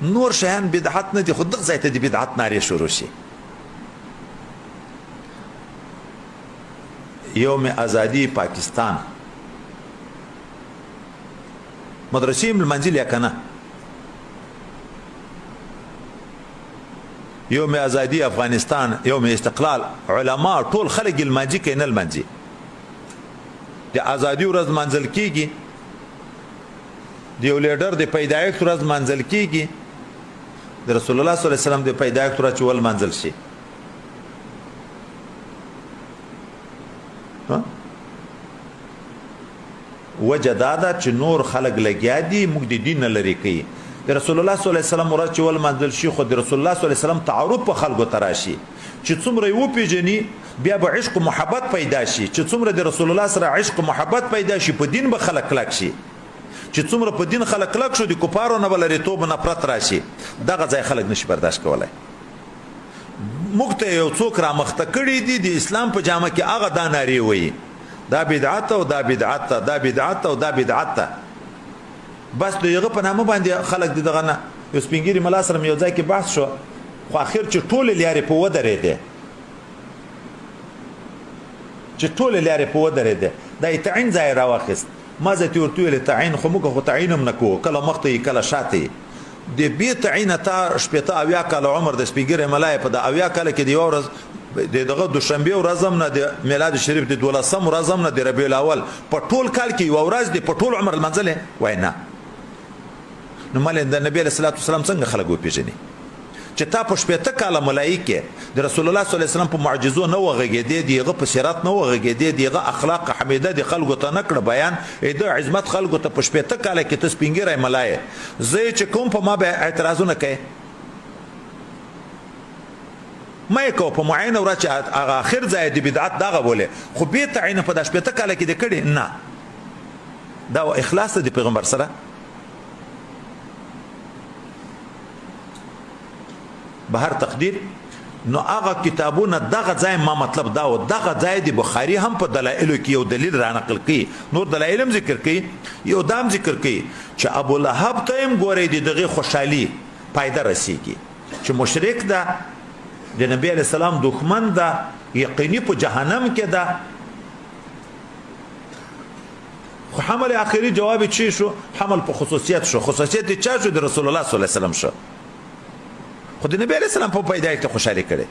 نور شیان بدعت نه دي، خو دغه ځای ته د بدعت نارې شروع شي. یوم ازادي پاکستان مدرسې لمانځلې که نه؟ یوم ازادي افغانستان، یوم استقلال، علما ټول خلک لمانځي که نه لمانځي؟ د ازادي ورځ لمانځل کېږي، د یو لیډر د پیدایښت ورځ لمانځل کېږي، د رسول الله صلی الله علیه وسلم د پیدایښت ورځ چې ولمانځل شي. وجه دا ده چې نور خلک لګیا دي موږ د دین نه لرې کوي. د رسول الله صلی الله علیه وسلم ورځ چې ولمانځل شي خو د رسول الله صلی الله علیه وسلم تعارف په خلکو ته راشي چې څومره یې وپېژني بیا به عشق و محبت پیدا شي، چې څومره د رسول الله سره عشق و محبت پیدا شي په دین به خلک کلک شي، چې څومره په دین خلک کلک شو د کفارو نه به لرېتوب و نفرت راشي. دغه ځای خلک نشي برداشت کولی. موږ ته یو څوک رامخته کړي دي د اسلام په جامه کې هغه دا نارې وایي دا بدعت او دا بدعت ته، دا بدعت او دا بدعت ته. بس د هغه په نامه باندې خلک دغه نه یو سپینګیري ملا سره یو ځای کې بحث شو، خو اخر چې ټولې لارې په ودرېدې، چې ټولې لارې په ودرېدې دا یې تعین ځای راواخیست. ما زه ته ورته ویلې تعین خو موږ خو تعین هم نه کوو، کله مخته یې کله شاته یې. د بې تعینه تا شپېته اویا کاله عمر د سپینګیري ملا یې په د اویا کاله کې د یوه ورځ دغه دوشنبه ورځ هم نه د میلاد شریف د 12 ورځ هم نه د ربیع الاول په ټول کال کې یو ورځ دی په ټول عمر لمانځلې وای نه. نو مال د نبی علیه الصلاۃ والسلام څنګه خلک وپېژني چې تا په شپېته کاله ملایکې د رسول الله صلی الله علیه وسلم په معجزو نه وغږېدې، د هغه په سیرت نه وغږېدې، د هغه اخلاق حمیده د خلکو ته نه کړه بیان، د عظمت خلکو ته په شپېته کاله کې ته سپینګیری ملایې زه چې کوم په ما به اعتراضونه کوي ما یې کو په معینه ورځ چې هغه آخر ځای د بدعت دغه بولې، خو بې تعینه په دا شپېته کاله کې دې کړي نه. دا اخلاص د پیغمبر سره. به هر تقدیر نو هغه کتابونه دغه ځای ما مطلب دا و دغه ځای د بخاري هم په دلایلو کې یو دلیل را نقل کوي، نور دلایل هم ذکر کوي، یو دام ذکر کوي چې ابو لهب ته هم ګورئ د دغې خوشحالي پایده رسیږي چې مشرک ده، د نبی علیه السلام دښمن ده، یقیني په جهنم کې ده. خو حمل آخري جواب چی شو؟ حمل په خصوصیت شو. خصوصیت چا شو؟ د رسول الله صلی الله علیه وسلم شو. خو د نبی علیه السلام په پیدایښت خوشحالي کړې.